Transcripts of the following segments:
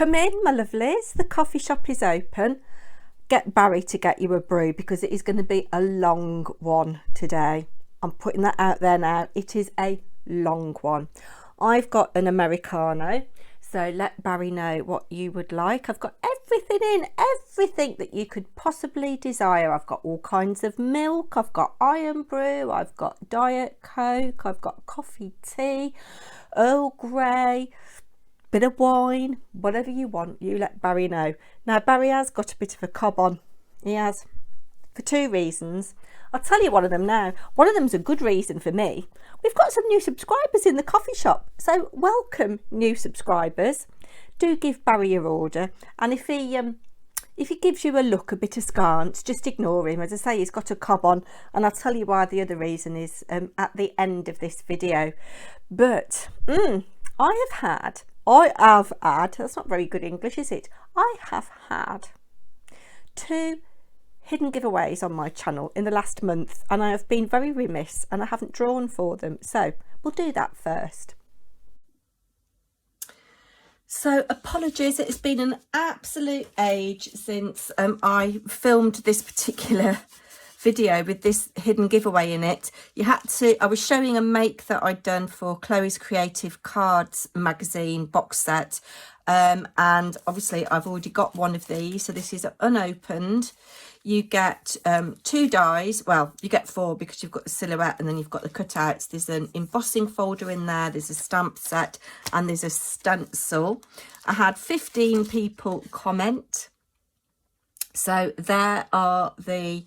Come in, my lovelies. The coffee shop is open. Get Barry to get you a brew because it is going to be a long one today. I'm putting that out there now. It is a long one. I've got an Americano, so let Barry know what you would like. I've got everything in, everything that you could possibly desire. I've got all kinds of milk. I've got iron brew. I've got Diet Coke. I've got coffee tea, Earl Grey, bit of wine, whatever you want, you let Barry know. Now, Barry has got a bit of a cob on. He has, for two reasons. I'll tell you one of them now. One of them's a good reason for me. We've got some new subscribers in the coffee shop, so welcome new subscribers. Do give Barry your order, and if he gives you a look a bit askance, just ignore him. As I say, he's got a cob on, and I'll tell you why the other reason is at the end of this video. But I have had, that's not very good English, is it? I have had 2 hidden giveaways on my channel in the last month, and I have been very remiss and I haven't drawn for them. So we'll do that first. So apologies, it has been an absolute age since I filmed this particular video with this hidden giveaway in it. I was showing a make that I'd done for Chloe's Creative Cards magazine box set, and obviously I've already got one of these, so this is unopened. You get 2 dies. Well, you get 4 because you've got the silhouette and then you've got the cutouts. There's an embossing folder in there, there's a stamp set, and there's a stencil. I had 15 people comment, so there are the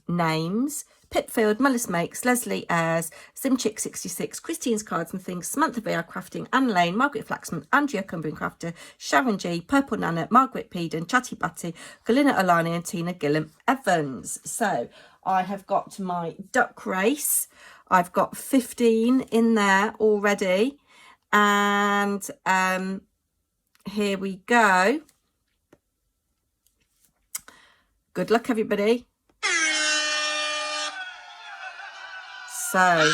names: Pipfield, Mullis Makes, Leslie Ayres, Simchick66, Christine's Cards and Things, Samantha VR Crafting, Anne Lane, Margaret Flaxman, Andrea Cumbrian Crafter, Sharon G, Purple Nana, Margaret Peden, Chatty Batty, Galina Alani and Tina Gillam Evans. So I have got my duck race. I've got 15 in there already, and here we go. Good luck, everybody. So,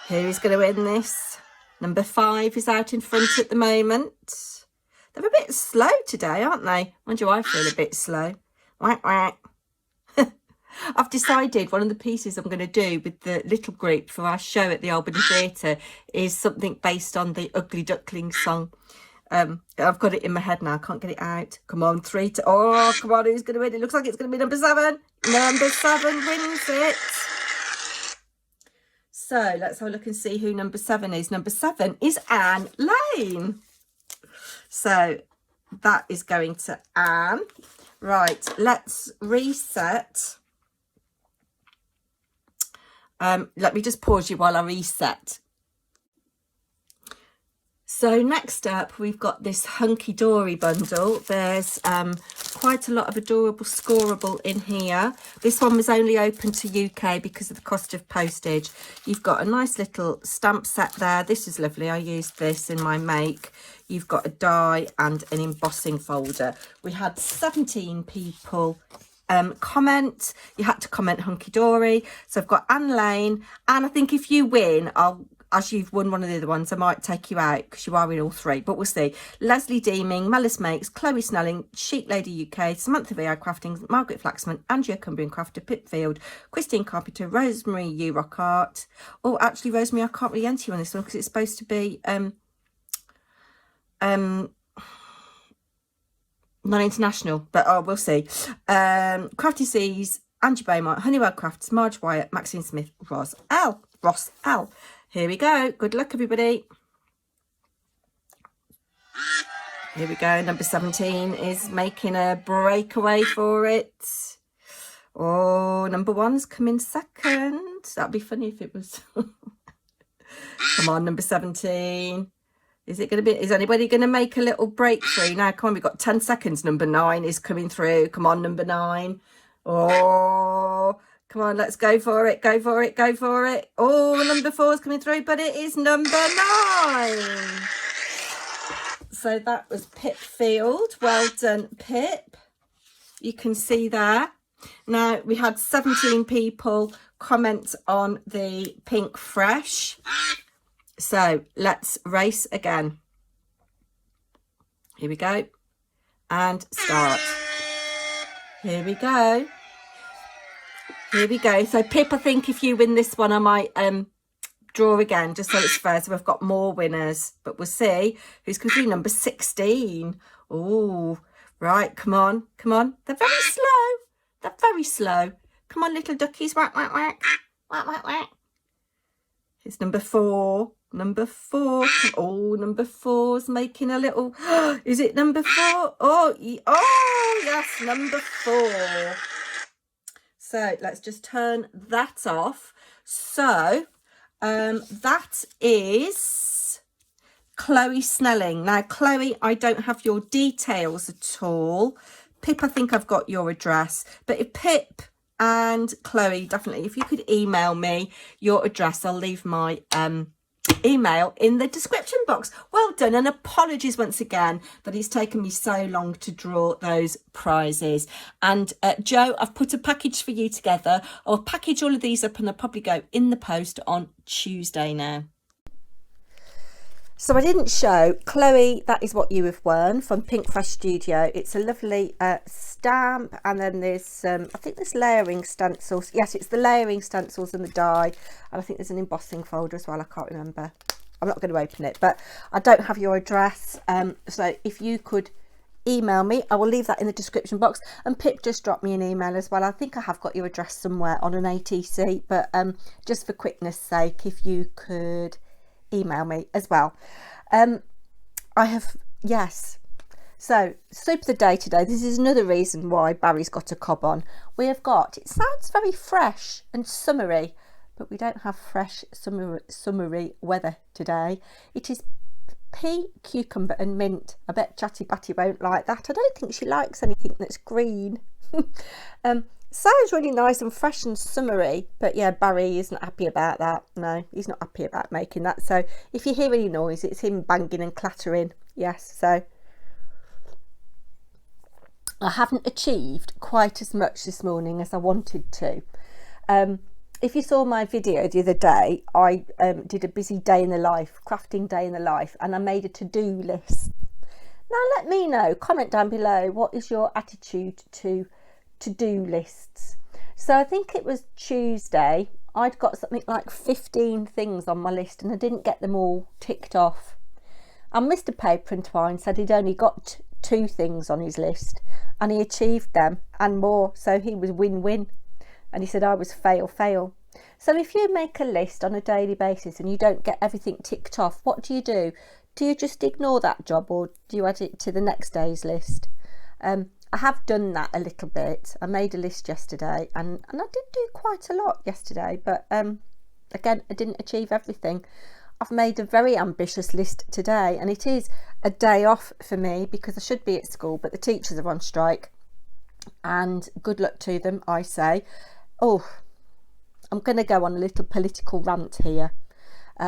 who is going to win this? Number 5 is out in front at the moment. They're a bit slow today, aren't they? Mind you, I feel a bit slow. Whack, whack. I've decided one of the pieces I'm going to do with the little group for our show at the Albany Theatre is something based on the Ugly Duckling song. I've got it in my head now. I can't get it out. Come on, 3 to... Oh, come on, who's going to win? It looks like it's going to be number 7. Number 7 wins it. So let's have a look and see who number 7 is. Number 7 is Anne Lane. So that is going to Anne. Right, let's reset. Let me just pause you while I reset. So next up, we've got this Hunky Dory bundle. There's quite a lot of adorable scoreable in here. This one was only open to UK because of the cost of postage. You've got a nice little stamp set there. This is lovely. I used this in my make. You've got a die and an embossing folder. We had 17 people comment. You had to comment Hunky Dory. So I've got Anne Lane, and I think if you win, as you've won one of the other ones, I might take you out because you are in all 3, but we'll see. Leslie Deeming, Mellis Makes, Chloe Snelling, Chic Lady UK, Samantha VR Crafting, Margaret Flaxman, Andrea Cumbrian Crafter, Pipfield, Christine Carpenter, Rosemary U Rock Art. Oh, actually, Rosemary, I can't really enter you on this one because it's supposed to be non-international, but oh, we'll see. Crafty Seas, Angie Beaumont, Honeywell Crafts, Marge Wyatt, Maxine Smith, Ross L. Here we go. Good luck, everybody. Here we go. Number 17 is making a breakaway for it. Oh, number 1's coming second. That'd be funny if it was. Come on, number 17. Is anybody going to make a little breakthrough? Now, come on, we've got 10 seconds. Number 9 is coming through. Come on, number 9. Oh, come on, let's go for it. Go for it. Go for it. Oh, number 4 is coming through, but it is number 9. So that was Pipfield. Well done, Pip. You can see there. Now, we had 17 people comment on the Pink Fresh. So let's race again. Here we go. And start. Here we go. Here we go. So Pip, I think if you win this one, I might draw again, just so it's fair. So we've got more winners, but we'll see who's going to be number 16. Oh, right. Come on. Come on. They're very slow. They're very slow. Come on, little duckies. Whack, whack, whack. Whack, whack, whack. It's number 4. Number 4. Oh, number 4's making a little. Is it number 4? Oh, yes, number 4. So let's just turn that off. So that is Chloe Snelling. Now, Chloe, I don't have your details at all. Pip, I think I've got your address. But if Pip and Chloe, definitely, if you could email me your address, I'll leave my email in the description box. Well done, and apologies once again that it's taken me so long to draw those prizes. And Joe, I've put a package for you together. I'll package all of these up and they'll probably go in the post on Tuesday now. So I didn't show Chloe, that is what you have won from Pink Fresh Studio. It's a lovely stamp, and then there's I think there's layering stencils. Yes, it's the layering stencils and the die, and I think there's an embossing folder as well. I can't remember. I'm not going to open it, but I don't have your address. So if you could email me, I will leave that in the description box. And Pip just dropped me an email as well. I think I have got your address somewhere on an ATC, but just for quickness sake, if you could email me as well. I have, yes. So soup of the day today. This is another reason why Barry's got a cob on. We have got, it sounds very fresh and summery, but we don't have fresh summery weather today. It is pea, cucumber and mint. I bet Chatty Batty won't like that. I don't think she likes anything that's green. Sounds really nice and fresh and summery, but yeah, Barry isn't happy about that. No, he's not happy about making that. So if you hear any noise, it's him banging and clattering. Yes, so I haven't achieved quite as much this morning as I wanted to. If you saw my video the other day, I did a busy day in the life, crafting day in the life, and I made a to-do list. Now let me know, comment down below, what is your attitude to to-do lists? So I think it was Tuesday, I'd got something like 15 things on my list and I didn't get them all ticked off. And Mr. Paper&Twine said he'd only got 2 things on his list and he achieved them and more, so he was win-win. And he said I was fail. So if you make a list on a daily basis and you don't get everything ticked off, what do? Do you just ignore that job, or do you add it to the next day's list? I have done that a little bit. I made a list yesterday and I did do quite a lot yesterday, but again, I didn't achieve everything. I've made a very ambitious list today, and it is a day off for me because I should be at school, but the teachers are on strike, and good luck to them, I say. Oh, I'm going to go on a little political rant here.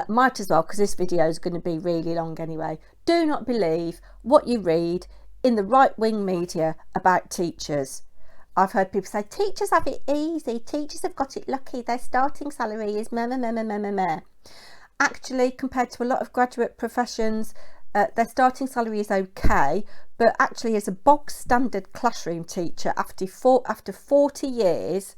Might as well, because this video is going to be really long anyway. Do not believe what you read in the right-wing media about teachers. I've heard people say teachers have it easy, teachers have got it lucky, their starting salary is meh. Actually, compared to a lot of graduate professions, their starting salary is okay, but actually as a bog standard classroom teacher, after 40 years,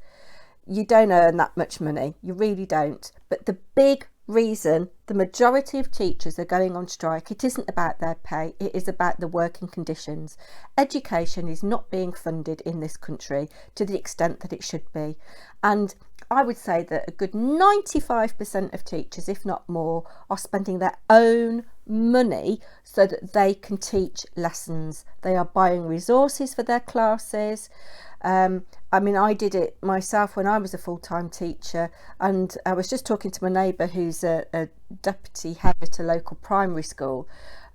you don't earn that much money. You really don't. But the big reason the majority of teachers are going on strike, it isn't about their pay, it is about the working conditions. Education is not being funded in this country to the extent that it should be, and I would say that a good 95% of teachers, if not more, are spending their own money so that they can teach lessons. They are buying resources for their classes. I mean, I did it myself when I was a full-time teacher, and I was just talking to my neighbour who's a deputy head at a local primary school,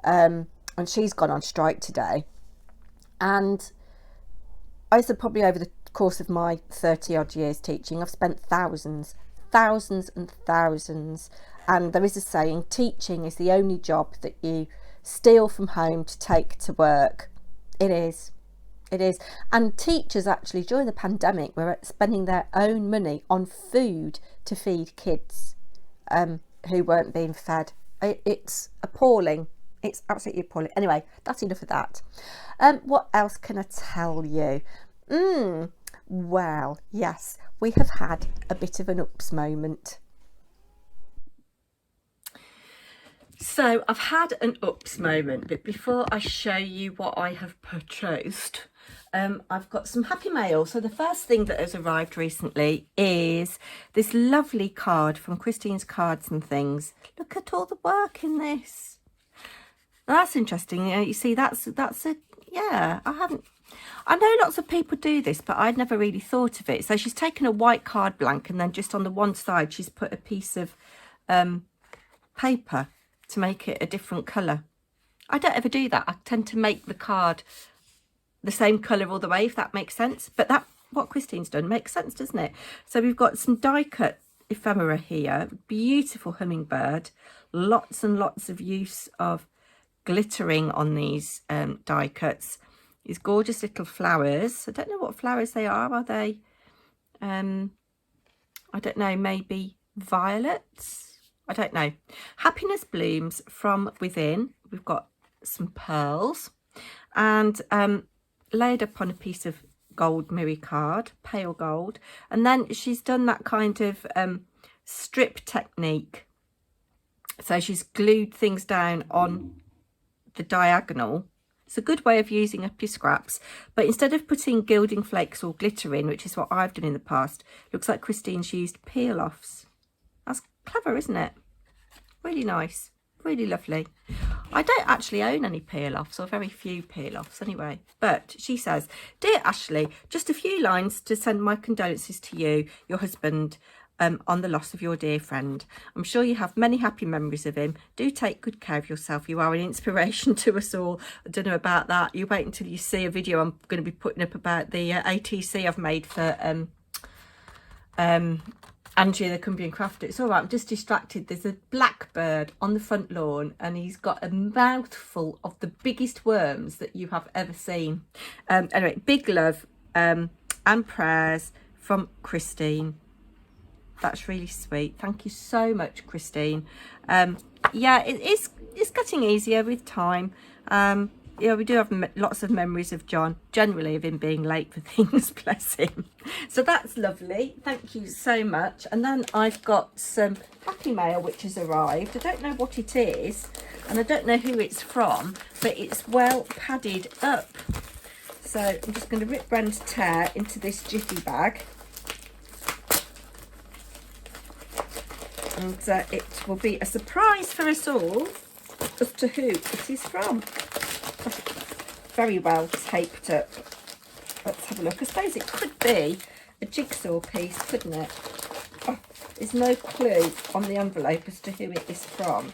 and she's gone on strike today. And I said probably over the course of my 30 odd years teaching, I've spent thousands and thousands, and there is a saying, teaching is the only job that you steal from home to take to work. It is. And teachers actually during the pandemic were spending their own money on food to feed kids who weren't being fed. It's appalling. It's absolutely appalling. Anyway, that's enough of that. What else can I tell you? Well, yes, we have had a bit of an ups moment. So I've had an ups moment, but before I show you what I have purchased, I've got some happy mail. So the first thing that has arrived recently is this lovely card from Christine's Cards and Things. Look at all the work in this. Now, that's interesting. You see, that's a, yeah, I know lots of people do this, but I'd never really thought of it. So she's taken a white card blank and then just on the one side, she's put a piece of paper to make it a different colour. I don't ever do that. I tend to make the card the same colour all the way, if that makes sense. But that, what Christine's done, makes sense, doesn't it? So we've got some die cut ephemera here. Beautiful hummingbird. Lots and lots of use of glittering on these die cuts. These gorgeous little flowers. I don't know what flowers they are they? I don't know, maybe violets? I don't know. Happiness blooms from within. We've got some pearls and laid upon a piece of gold mirror card, pale gold. And then she's done that kind of strip technique. So she's glued things down on the diagonal. It's a good way of using up your scraps, but instead of putting gilding flakes or glitter in, which is what I've done in the past, looks like Christine's used peel-offs. That's clever, isn't it? Really nice, really lovely. I don't actually own any peel-offs, or very few peel-offs anyway, but she says, "Dear Ashley, just a few lines to send my condolences to you, your husband, on the loss of your dear friend. I'm sure you have many happy memories of him. Do take good care of yourself. You are an inspiration to us all." I don't know about that. You wait until you see a video I'm going to be putting up about the ATC I've made for Andrea the Cumbrian Crafter. It's all right, I'm just distracted. There's a blackbird on the front lawn and he's got a mouthful of the biggest worms that you have ever seen. Anyway, big love and prayers from Christine. That's really sweet. Thank you so much, Christine. Yeah, it's getting easier with time. Yeah, we do have lots of memories of John, generally of him being late for things, bless him. So that's lovely. Thank you so much. And then I've got some happy mail which has arrived. I don't know what it is and I don't know who it's from, but it's well padded up. So I'm just going to rip rand tear into this jiffy bag. And it will be a surprise for us all as to who it is from. Very well taped up. Let's have a look. I suppose it could be a jigsaw piece, couldn't it? Oh, there's no clue on the envelope as to who it is from.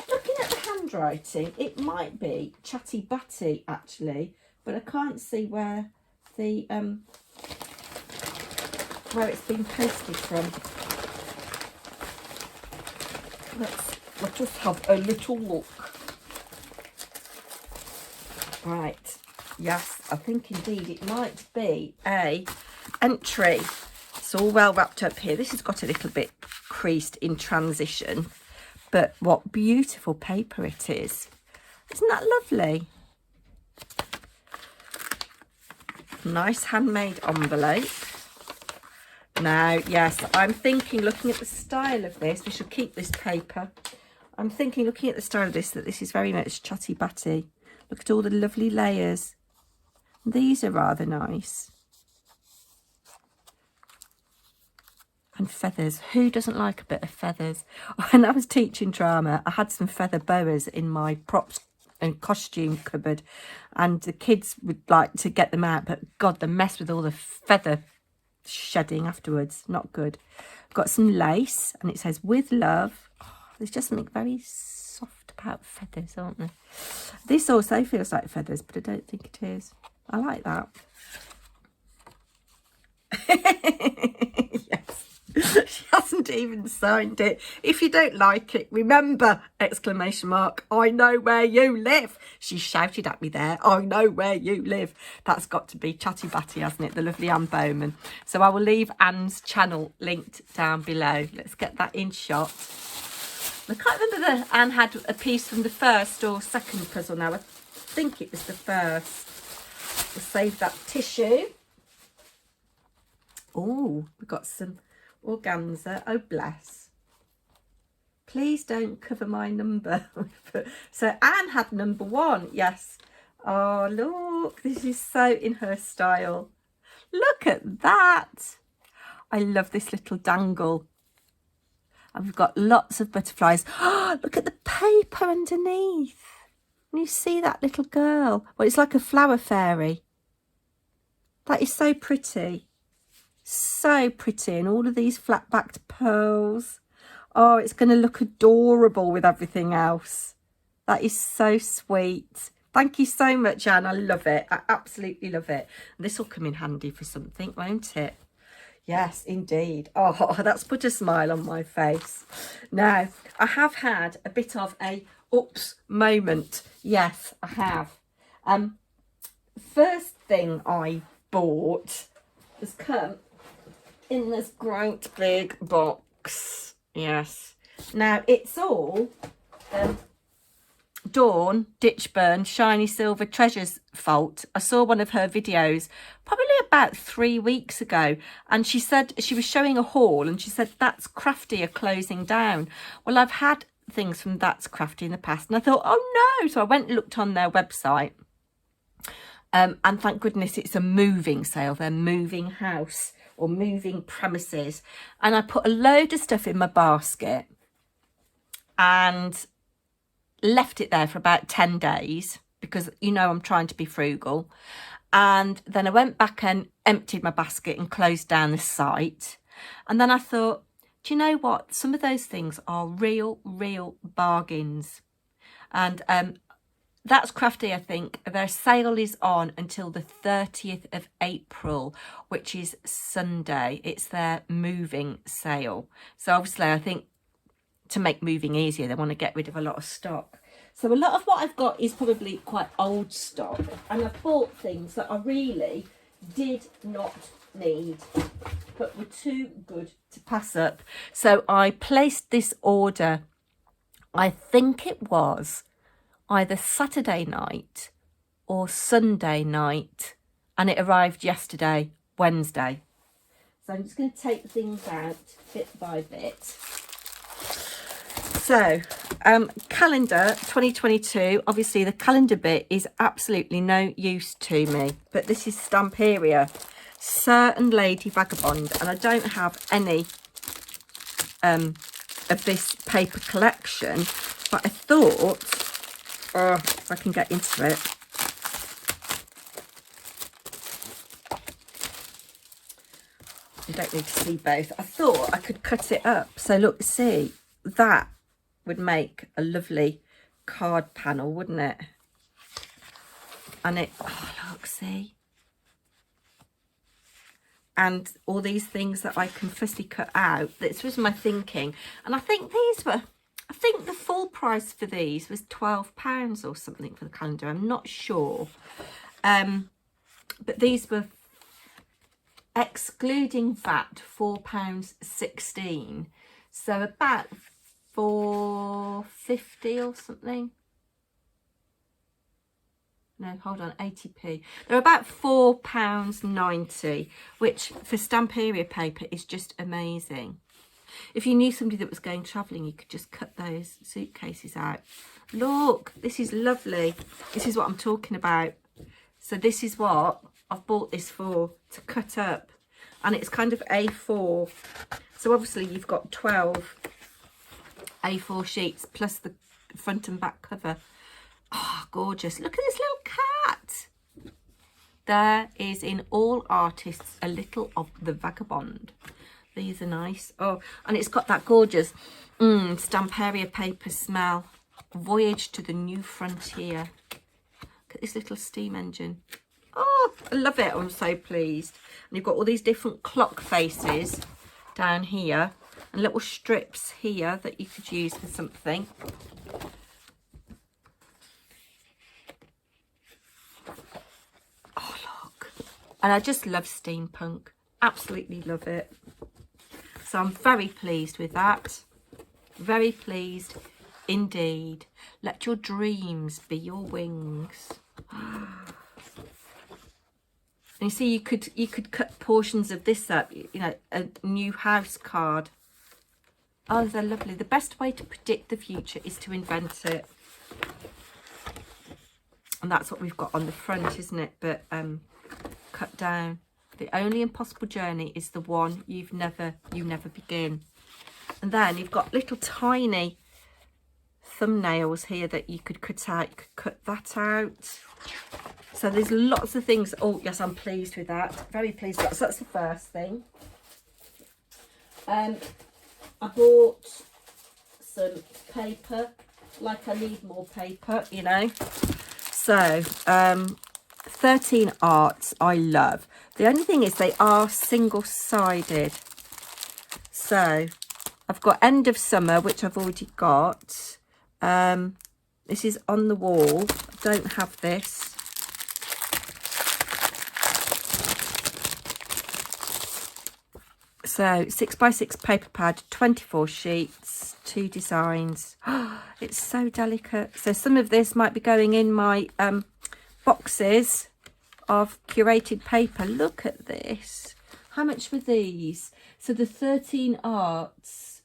Looking at the handwriting, it might be Chatty Batty actually, but I can't see where the where it's been posted from. Let's just have a little look. Right, yes, I think indeed it might be a entry. It's all well wrapped up here. This has got a little bit creased in transition, but what beautiful paper it is. Isn't that lovely? Nice handmade envelope. Now, yes, I'm thinking, looking at the style of this, we should keep this paper. I'm thinking, looking at the style of this, that this is very much Chatty Batty. Look at all the lovely layers. These are rather nice. And feathers. Who doesn't like a bit of feathers? When I was teaching drama, I had some feather boas in my props and costume cupboard. And the kids would like to get them out, but God, the mess with all the feather shedding afterwards, not good. I've got some lace and it says with love. Oh, there's just something very soft about feathers, aren't there? This also feels like feathers, but I don't think it is. I like that. Yes, she hasn't even signed it. If you don't like it, remember, exclamation mark, I know where you live. She shouted at me there, I know where you live. That's got to be Chatty Batty, hasn't it? The lovely Anne Bowman. So I will leave Anne's channel linked down below. Let's get that in shot. I can't remember whether Anne had a piece from the first or second puzzle now. I think it was the first. We'll save that tissue. Oh, we've got some organza. Oh, bless. Please don't cover my number. So Anne had number 1. Yes. Oh, look. This is so in her style. Look at that. I love this little dangle. And we've got lots of butterflies. Oh, look at the paper underneath. Can you see that little girl? Well, it's like a flower fairy. That is so pretty. So pretty. And all of these flat-backed pearls. Oh, it's going to look adorable with everything else. That is so sweet. Thank you so much, Anne. I love it. I absolutely love it. This will come in handy for something, won't it? Yes, indeed. Oh, that's put a smile on my face. Now, I have had a bit of a oops moment. Yes, I have. First thing I bought has come in this great big box. Yes. Now, it's all Dawn Ditchburn Shiny Silver Treasures fault. I saw one of her videos probably about 3 weeks ago, and she said she was showing a haul and she said That's Crafty are closing down. Well, I've had things from That's Crafty in the past, and I thought, oh no. So I went and looked on their website, and thank goodness it's a moving sale. They're moving house or moving premises, and I put a load of stuff in my basket and left it there for about 10 days because, you know, I'm trying to be frugal. And then I went back and emptied my basket and closed down the site. And then I thought, do you know what? Some of those things are real bargains. And That's Crafty, I think. Their sale is on until the 30th of April, which is Sunday. It's their moving sale. So obviously, I think to make moving easier, they want to get rid of a lot of stock. So a lot of what I've got is probably quite old stock. And I've bought things that I really did not need, but were too good to pass up. So I placed this order, I think it was either Saturday night or Sunday night, and it arrived yesterday, Wednesday. So I'm just going to take things out bit by bit. So calendar 2022, obviously the calendar bit is absolutely no use to me, but this is Stamperia, Sir and Lady Vagabond, and I don't have any of this paper collection, but I thought, if I can get into it. You don't need to see both. I thought I could cut it up. So look, see, that would make a lovely card panel, wouldn't it? And it, oh look, see. And all these things that I can fussy cut out. This was my thinking. And I think these were, I think the full price for these was £12 or something for the calendar. I'm not sure. But these were, excluding VAT, £4.16. So about £4.50 or something. No, hold on, 80p. They're about £4.90, which for Stamperia paper is just amazing. If you knew somebody that was going travelling, you could just cut those suitcases out. Look, this is lovely. This is what I'm talking about. So this is what I've bought this for, to cut up. And it's kind of A4. So obviously you've got 12 A4 sheets plus the front and back cover. Oh, gorgeous. Look at this little cat. There is in all artists a little of the vagabond. These are nice. Oh, and it's got that gorgeous Stamperia paper smell. Voyage to the New Frontier. Look at this little steam engine. Oh, I love it. I'm so pleased. And you've got all these different clock faces down here and little strips here that you could use for something. Oh, look. And I just love steampunk. Absolutely love it. So I'm very pleased with that. Very pleased indeed. Let your dreams be your wings. And you see, you could cut portions of this up, you know, a new house card. Oh, they're lovely. The best way to predict the future is to invent it. And that's what we've got on the front, isn't it? But cut down. The only impossible journey is the one you never begin. And then you've got little tiny thumbnails here that you could cut out. You could cut that out. So there's lots of things. Oh, yes, I'm pleased with that. Very pleased with that. So that's the first thing. I bought some paper. Like I need more paper, you know. So, 13 Arts I love. The only thing is they are single-sided. So, I've got End of Summer, which I've already got. This is On the Wall. I don't have this. So 6x6 paper pad, 24 sheets, 2 designs. It's so delicate. So some of this might be going in my boxes of curated paper. Look at this. How much were these? So the 13 Arts,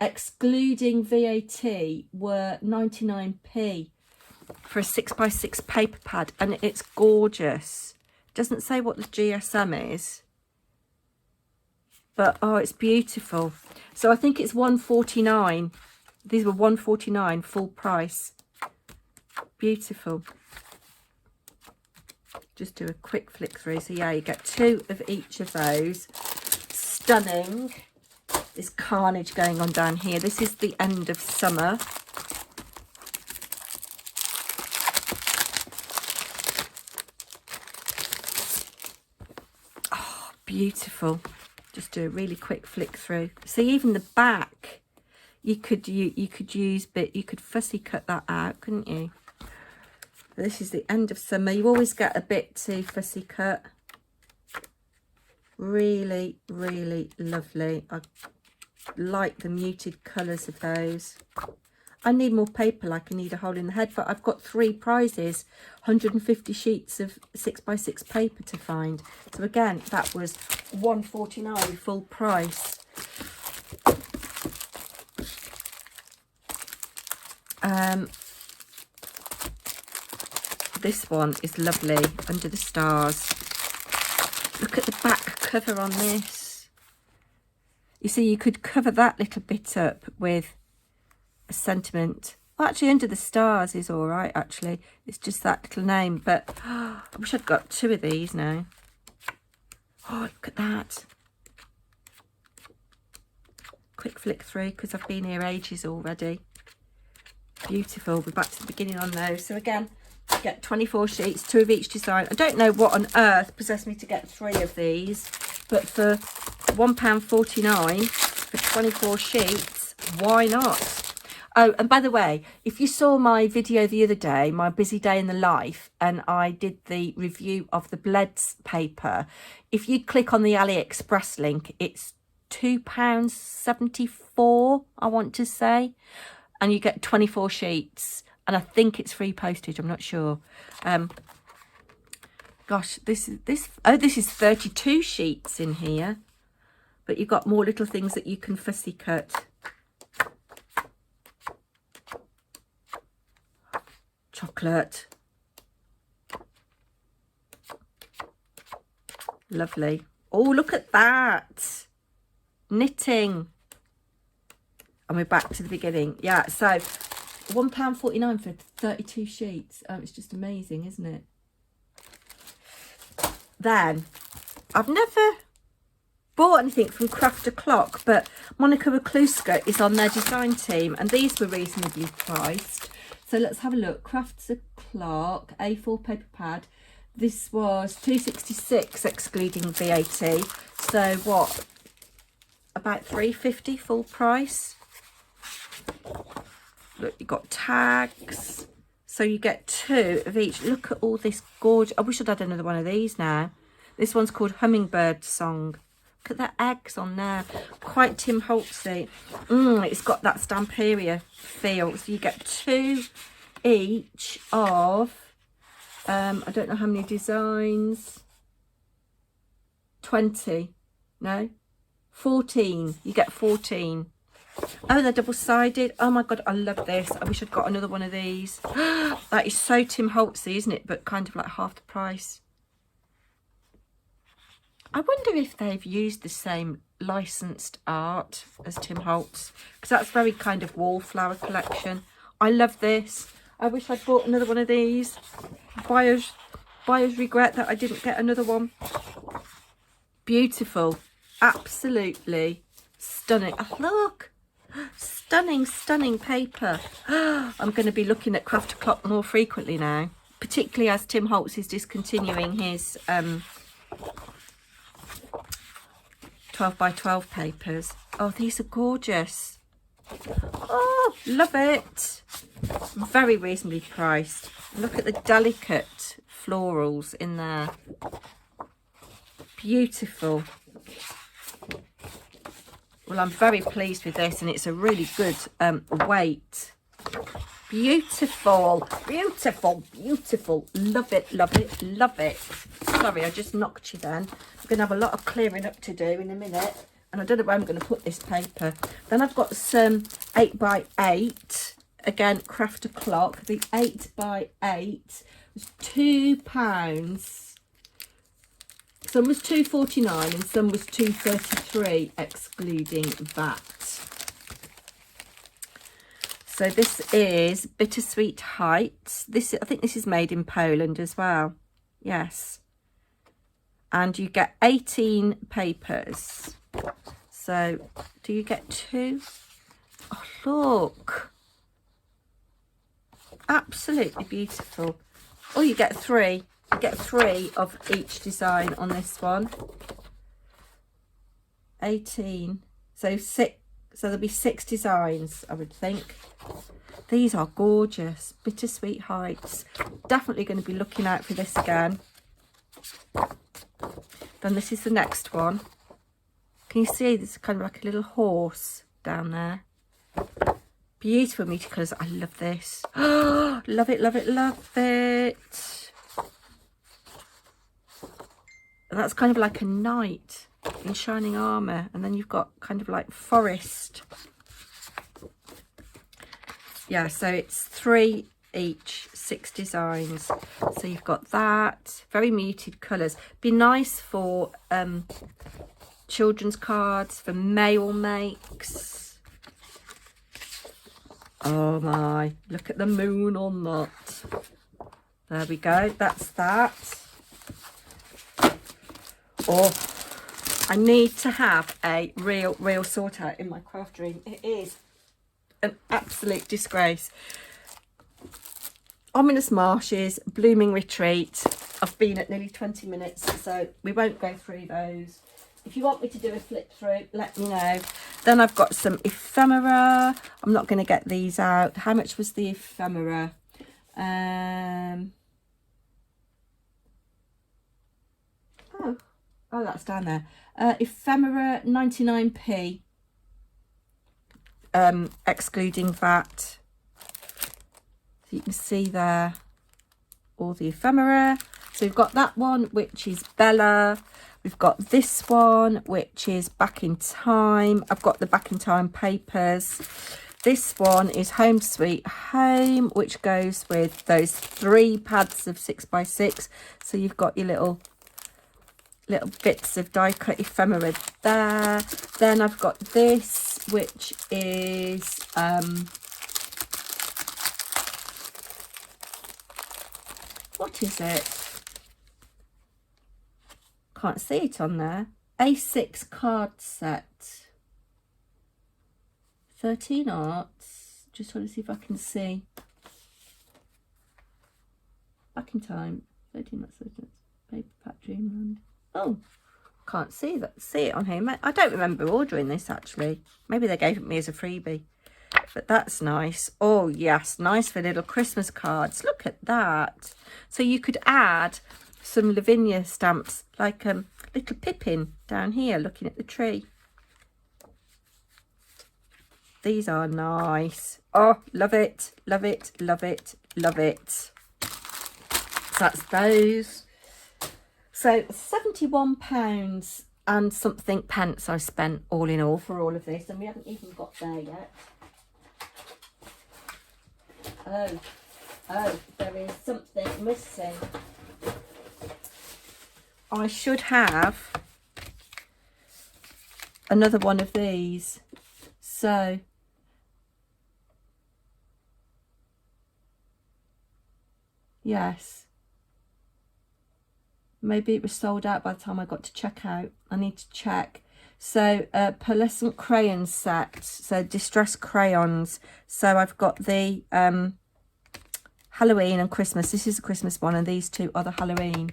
excluding VAT, were 99p for a 6x6 paper pad, and it's gorgeous. Doesn't say what the GSM is. But, oh, it's beautiful. So I think it's £1.49. These were £1.49 full price. Beautiful. Just do a quick flick through. So, yeah, you get 2 of each of those. Stunning. There's carnage going on down here. This is the End of Summer. Oh, beautiful. Just do a really quick flick through. See, even the back, you could use, but you could fussy cut that out, couldn't you? But this is the End of Summer. You always get a bit too fussy cut. Really, really lovely. I like the muted colours of those. I need more paper, like I need a hole in the head, but I've got 3 prizes, 150 sheets of 6x6 paper to find. So again, that was £1.49 full price. This one is lovely, Under the Stars. Look at the back cover on this. You see, you could cover that little bit up with a sentiment. Well, actually, Under the Stars is all right, actually. It's just that little name, but I wish I'd got 2 of these now. Oh, look at that. Quick flick through, because I've been here ages already. Beautiful. We're back to the beginning on those. So again, get 24 sheets, 2 of each design. I don't know what on earth possessed me to get 3 of these, but for £1.49 for 24 sheets, why not? Oh, and by the way, if you saw my video the other day, my busy day in the life, and I did the review of the Bleds paper, if you click on the AliExpress link, it's £2.74, I want to say, and you get 24 sheets, and I think it's free postage, I'm not sure. Gosh, this is 32 sheets in here, but you've got more little things that you can fussy cut. Chocolate. Lovely. Oh, look at that. Knitting. And we're back to the beginning. Yeah, so £1.49 for 32 sheets. Oh, it's just amazing, isn't it? Then, I've never bought anything from Craft Clock, but Monica Wakluska is on their design team, and these were reasonably priced. So let's have a look. Crafts Clock, A4 paper pad. This was £2.66 excluding VAT. So what? About £3.50 full price. Look, you've got tags. So you get 2 of each. Look at all this gorgeous. I wish I'd had another one of these now. This one's called Hummingbird Song. Look at the eggs on there. Quite Tim Holtzy. It's got that Stamperia feel. So you get 2 each of, I don't know how many designs. 20. No? 14. You get 14. Oh, they're double-sided. Oh my God, I love this. I wish I'd got another one of these. That is so Tim Holtzy, isn't it? But kind of like half the price. I wonder if they've used the same licensed art as Tim Holtz, because that's very kind of wallflower collection. I love this. I wish I'd bought another one of these. Buyer's regret that I didn't get another one. Beautiful. Absolutely stunning. Oh, look. Stunning, stunning paper. I'm going to be looking at Craft O'Clock more frequently now, particularly as Tim Holtz is discontinuing his 12 by 12 papers. Oh, these are gorgeous. Oh, love it. Very reasonably priced. Look at the delicate florals in there. Beautiful. Well, I'm very pleased with this, and it's a really good weight. Beautiful, beautiful, beautiful. Love it, love it, love it. Sorry, I just knocked you then. I'm going to have a lot of clearing up to do in a minute, and I don't know where I'm going to put this paper. Then I've got some 8 by 8. Again, Craft O'Clock. The 8 by 8 was £2. Some was £2.49 and some was £2.33, excluding VAT. So this is Bittersweet Heights. I think this is made in Poland as well. Yes. And you get 18 papers. So do you get 2? Oh, look. Absolutely beautiful. Oh, you get 3. You get 3 of each design on this one. 18. So 6. So there'll be 6 designs, I would think. These are gorgeous. Bittersweet Heights. Definitely going to be looking out for this again. Then this is the next one. Can you see there's kind of like a little horse down there? Beautiful meaty colours. I love this. Oh, love it, love it, love it. And that's kind of like a knight in shining armour, and then you've got kind of like forest. Yeah, so it's 3 each, 6 designs. So you've got that, very muted colours. Be nice for children's cards, for mail makes. Oh my, look at the moon on that. There we go, that's that. Oh, I need to have a real sort out in my craft room. It is an absolute disgrace. Ominous Marshes, Blooming Retreat. I've been at nearly 20 minutes, so we won't go through those. If you want me to do a flip through, let me know. Then I've got some ephemera. I'm not going to get these out. How much was the ephemera? Oh, that's down there. Ephemera, 99p, excluding VAT. So you can see there all the ephemera. So we've got that one, which is Bella. We've got this one, which is Back in Time. I've got the Back in Time papers. This one is Home Sweet Home, which goes with those 3 pads of 6x6. So you've got your little bits of die cut ephemera there. Then I've got this, which is what is it? Can't see it on there. A6 card set, 13 arts. Just want to see if I can see. Back in Time, 13 arts, Paper Pack Dreamland. Oh, can't see it on here. I don't remember ordering this actually. Maybe they gave it me as a freebie, but that's nice. Oh yes, nice for little Christmas cards. Look at that. So you could add some Lavinia stamps, like little Pippin down here looking at the tree. These are nice. Oh, love it, love it, love it, love it. So that's those. So £71 and something pence I spent all in all for all of this, and we haven't even got there yet. Oh, there is something missing. I should have another one of these. So yes, maybe it was sold out by the time I got to checkout. I need to check. So pearlescent crayon set, so distress crayons. So I've got the Halloween and Christmas. This is the Christmas one, and these two are the Halloween.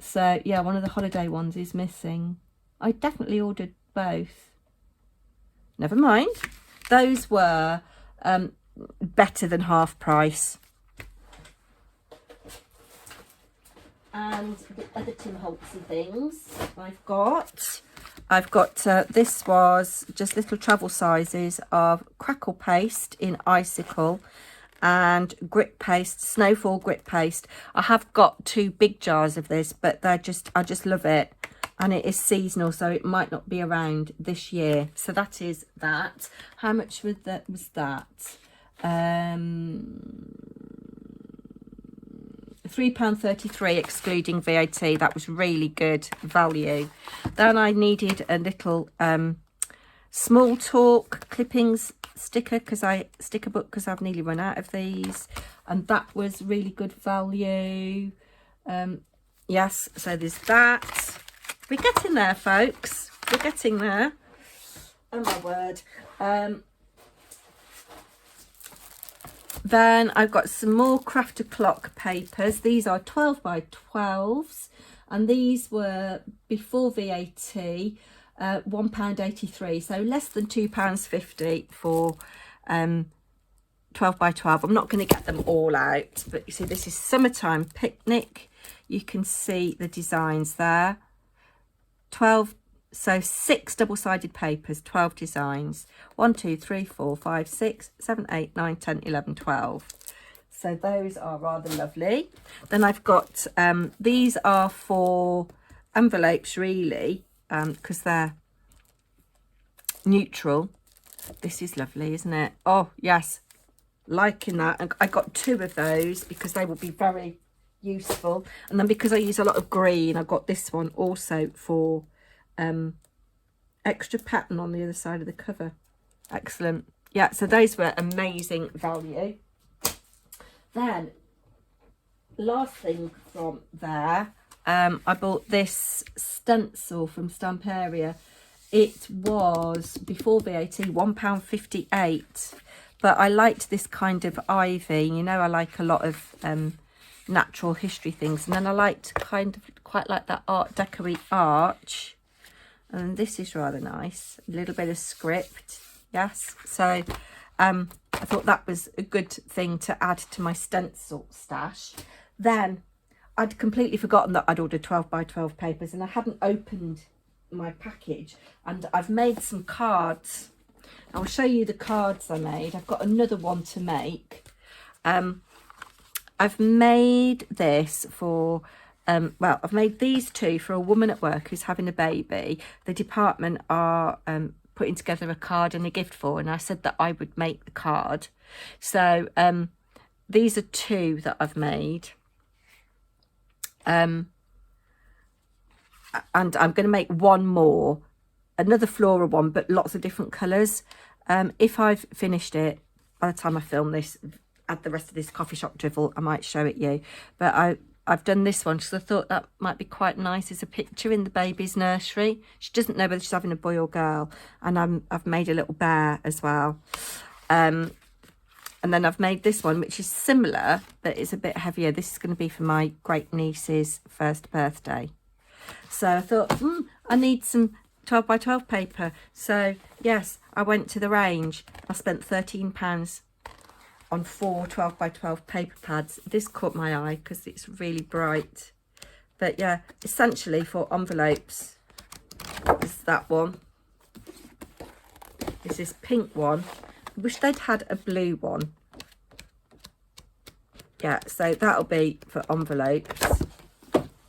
So yeah, one of the holiday ones is missing. I definitely ordered both. Never mind. Those were better than half price. And the other Tim Holtz things I've got this was just little travel sizes of crackle paste in icicle and grit paste, snowfall grit paste. I have got 2 big jars of this, but I just love it, and it is seasonal, so it might not be around this year. So that is that. How much was that? £3.33 excluding VAT. That was really good value. Then I needed a little small talk clippings sticker book because I've nearly run out of these, and that was really good value. Yes, so there's that. We're getting there, folks. We're getting there. Oh my word. Then I've got some more Crafty clock papers. These are 12 by 12s, and these were before VAT £1.83, so less than £2.50 for 12 by 12. I'm not going to get them all out, but you see, this is Summertime Picnic. You can see the designs there. 12, so 6 double-sided papers, 12 designs. 1, 2, 3, 4, 5, 6, 7, 8, 9, 10, 11, 12. So those are rather lovely. Then I've got, these are for envelopes really, because they're neutral. This is lovely, isn't it? Oh, yes. Liking that. And I got 2 of those because they will be very useful. And then because I use a lot of green, I got this one also for extra pattern on the other side of the cover. Excellent. Yeah, so those were amazing value. Then last thing from there, I bought this stencil from Stamperia. It was before VAT £1.58, but I liked this kind of ivy. You know, I like a lot of natural history things, and then I liked quite like that Art Deco-y arch. And this is rather nice, a little bit of script. Yes, so I thought that was a good thing to add to my stencil stash. Then I'd completely forgotten that I'd ordered 12 by 12 papers, and I hadn't opened my package, and I've made some cards. I'll show you the cards I made. I've got another one to make. I've made this for well, I've made these 2 for a woman at work who's having a baby. The department are putting together a card and a gift for, and I said that I would make the card. So these are 2 that I've made. And I'm going to make one more, another floral one, but lots of different colours. If I've finished it by the time I film this, add the rest of this coffee shop drivel, I might show it you. But I've done this one because I thought that might be quite nice as a picture in the baby's nursery. She doesn't know whether she's having a boy or girl, and I've made a little bear as well. And then I've made this one, which is similar, but it's a bit heavier. This is going to be for my great niece's first birthday. So I thought, I need some 12 by 12 paper. So yes, I went to the range. I spent £13 on 4 12 by 12 paper pads. This caught my eye because it's really bright, But yeah, essentially for envelopes, is that one. Is this pink one. I wish they'd had a blue one. Yeah, so that'll be for envelopes.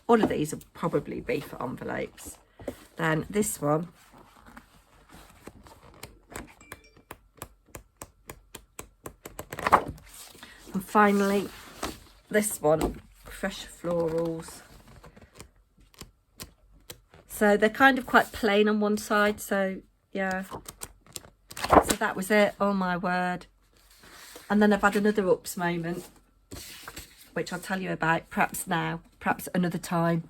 All of these will probably be for envelopes. Then this one. And finally, this one, fresh florals. So they're kind of quite plain on one side, so yeah. So that was it, oh my word. And then I've had another ups moment, which I'll tell you about, perhaps now, perhaps another time.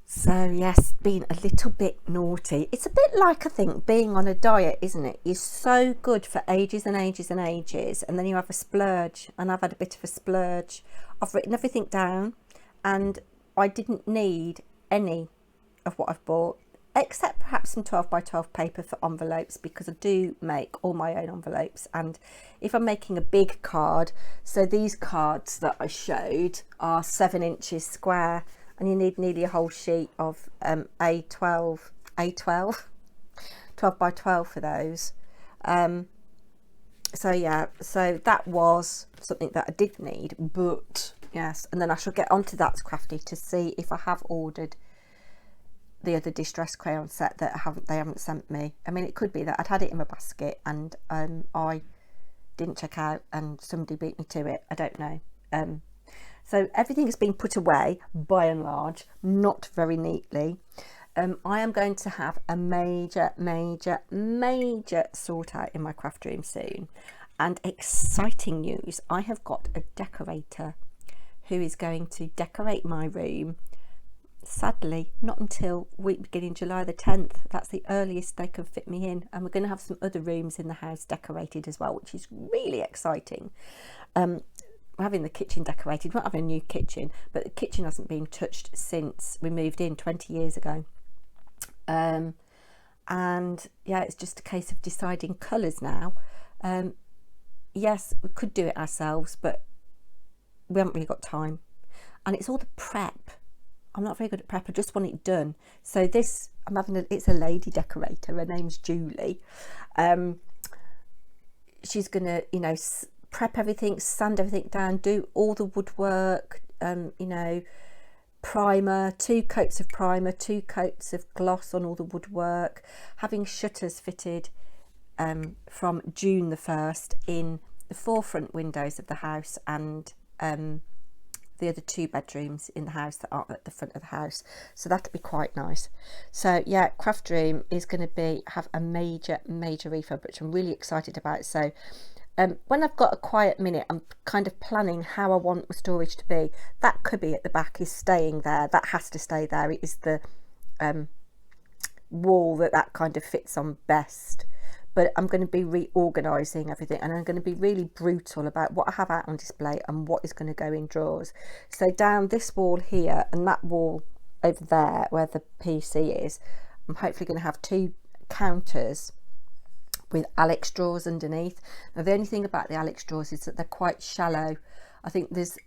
So yes, being a little bit naughty. It's a bit like, I think, being on a diet, isn't it? You're so good for ages and ages and ages, and then you have a splurge, and I've had a bit of a splurge. I've written everything down, and I didn't need any of what I've bought, except perhaps some 12 by 12 paper for envelopes, because I do make all my own envelopes. And if I'm making a big card, so these cards that I showed are 7 inches square, and you need nearly a whole sheet of A12 12 by 12 for those. So yeah, so that was something that I did need, but yes. And then I shall get onto that Crafty to see if I have ordered the other distress crayon set that they haven't sent me. I mean, it could be that I'd had it in my basket and I didn't check out and somebody beat me to it. I don't know. So everything has been put away by and large, not very neatly. I am going to have a major sort out in my craft room soon. And exciting news, I have got a decorator who is going to decorate my room. Sadly, not until week beginning July the 10th. That's the earliest they can fit me in. And we're going to have some other rooms in the house decorated as well, which is really exciting. We're having the kitchen decorated. We're not having a new kitchen, but the kitchen hasn't been touched since we moved in 20 years ago. And yeah, it's just a case of deciding colours now. Yes, we could do it ourselves, but we haven't really got time. And it's all the prep. I'm not very good at prep. I just want it done. So this, it's a lady decorator. Her name's Julie. She's gonna, you know, prep everything, sand everything down, do all the woodwork, you know, primer, 2 coats of primer, 2 coats of gloss on all the woodwork, having shutters fitted from June the 1st in the 4 front windows of the house and the other 2 bedrooms in the house that are at the front of the house. So that'll be quite nice. So yeah, craft room is going to have a major refurb, which I'm really excited about. So when I've got a quiet minute, I'm kind of planning how I want the storage to be. That cubby at the back is staying there. That has to stay there. It is the wall that kind of fits on best. But I'm going to be reorganising everything, and I'm going to be really brutal about what I have out on display and what is going to go in drawers. So down this wall here and that wall over there where the PC is, I'm hopefully going to have 2 counters with Alex drawers underneath. Now the only thing about the Alex drawers is that they're quite shallow. I think there's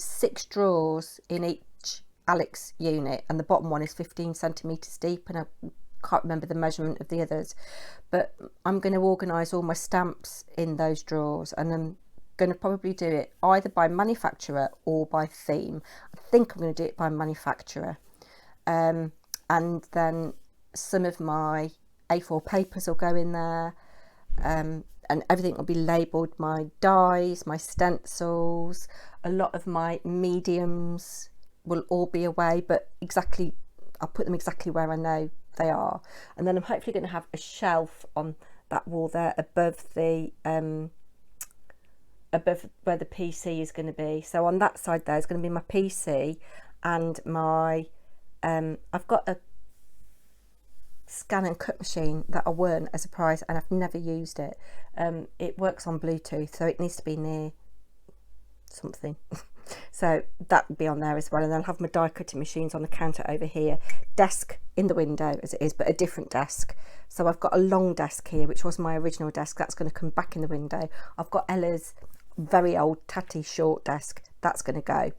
6 drawers in each Alex unit, and the bottom one is 15 centimetres deep, and I can't remember the measurement of the others. But I'm going to organise all my stamps in those drawers, and I'm going to probably do it either by manufacturer or by theme. I think I'm going to do it by manufacturer, and then some of my A4 papers will go in there, and everything will be labelled. My dies, my stencils, a lot of my mediums will all be away, but I'll put them exactly where I know they are. And then I'm hopefully going to have a shelf on that wall there above where the PC is going to be. So on that side there is going to be my PC and my I've got a scan and cut machine that I won as a prize, and I've never used it. It works on Bluetooth, so it needs to be near something. So that will be on there as well. And I'll have my die cutting machines on the counter over here, desk in the window as it is, but a different desk. So I've got a long desk here, which was my original desk. That's going to come back in the window. I've got Ella's very old tatty short desk. That's going to go.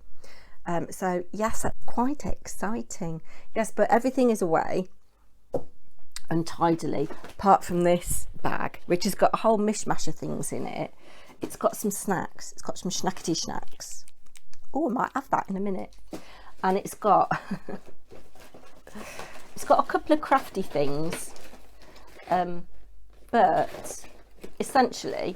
So yes, that's quite exciting. Yes, but everything is away untidily, apart from this bag, which has got a whole mishmash of things in it. It's got some snacks. It's got some schnackety snacks. Oh, I might have that in a minute. And it's got it's got a couple of crafty things, but essentially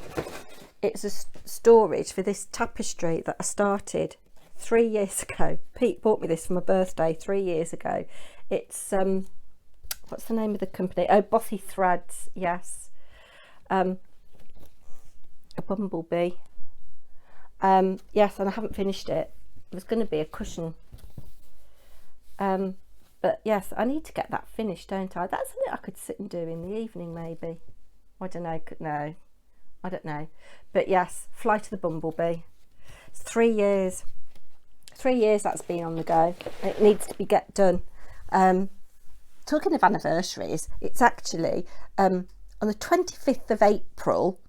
it's a storage for this tapestry that I started 3 years ago. Pete bought me this for my birthday 3 years ago. It's what's the name of the company? Oh, Bossy Threads. Yes. A bumblebee. Yes, and I haven't finished it. It was going to be a cushion. But yes, I need to get that finished, don't I? That's something I could sit and do in the evening, maybe. I don't know. No, I don't know. But yes, Flight of the Bumblebee. It's 3 years. 3 years that's been on the go. It needs to be get done. Talking of anniversaries, it's actually on the 25th of April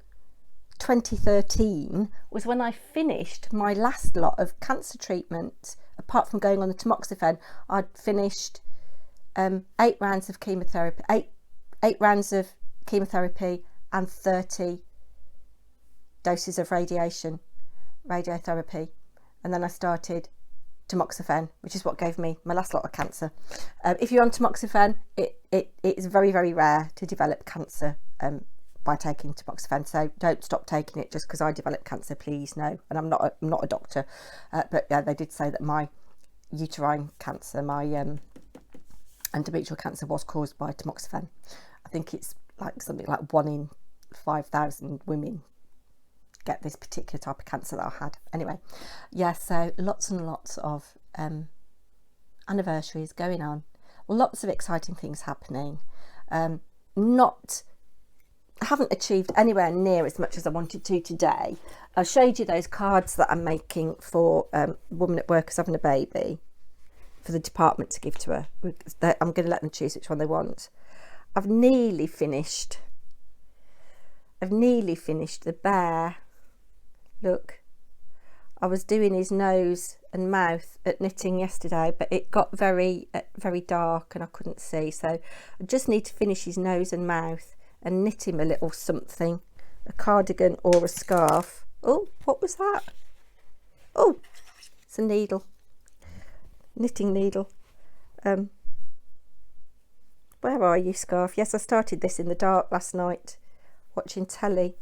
2013 was when I finished my last lot of cancer treatment. Apart from going on the tamoxifen, I'd finished 8 rounds of chemotherapy, eight rounds of chemotherapy and 30 doses of radiotherapy, and then I started tamoxifen, which is what gave me my last lot of cancer. If you're on tamoxifen, it is very, very rare to develop cancer by taking tamoxifen, so don't stop taking it just because I developed cancer, please. No. And I'm not a doctor, but yeah, they did say that my uterine cancer, my endometrial cancer, was caused by tamoxifen. I think it's like something like 1 in 5,000 women get this particular type of cancer that I had. Anyway, yeah, so lots and lots of anniversaries going on, lots of exciting things happening. I haven't achieved anywhere near as much as I wanted to today. I showed you those cards that I'm making for a woman at work who's having a baby, for the department to give to her. I'm going to let them choose which one they want. I've nearly finished the bear. Look, I was doing his nose and mouth at knitting yesterday, but it got very dark and I couldn't see, so I just need to finish his nose and mouth and knit him a little something, a cardigan or a scarf. Oh, what was that? Oh, it's a needle, knitting needle. Where are you, scarf? Yes, I started this in the dark last night watching telly,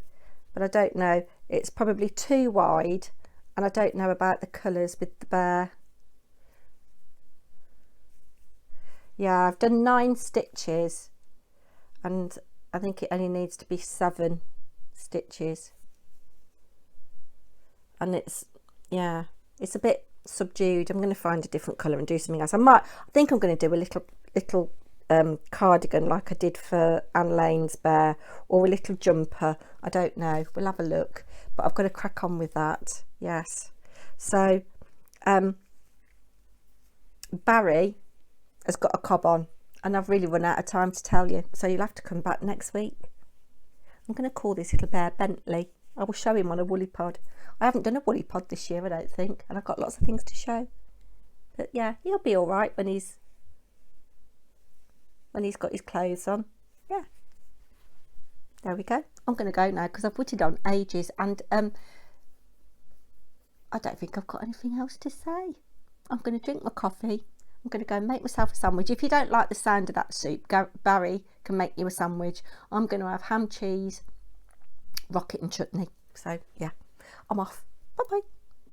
but I don't know, it's probably too wide and I don't know about the colours with the bear. Yeah, I've done 9 stitches and I think it only needs to be 7 stitches, and it's a bit subdued. I'm going to find a different colour and do something else. I think I'm going to do a little cardigan like I did for Anne Lane's bear, or a little jumper. I don't know, we'll have a look, but I've got to crack on with that. Yes, so Barry has got a cob on and I've really run out of time to tell you, so you'll have to come back next week. I'm going to call this little bear Bentley. I will show him on a woolly pod. I haven't done a woolly pod this year, I don't think, and I've got lots of things to show, but yeah, he'll be all right when he's got his clothes on. Yeah, there we go. I'm going to go now because I've waited on ages, and I don't think I've got anything else to say. I'm going to drink my coffee. I'm going to go and make myself a sandwich. If you don't like the sound of that soup, Barry can make you a sandwich. I'm going to have ham, cheese, rocket and chutney. So yeah, I'm off. Bye bye.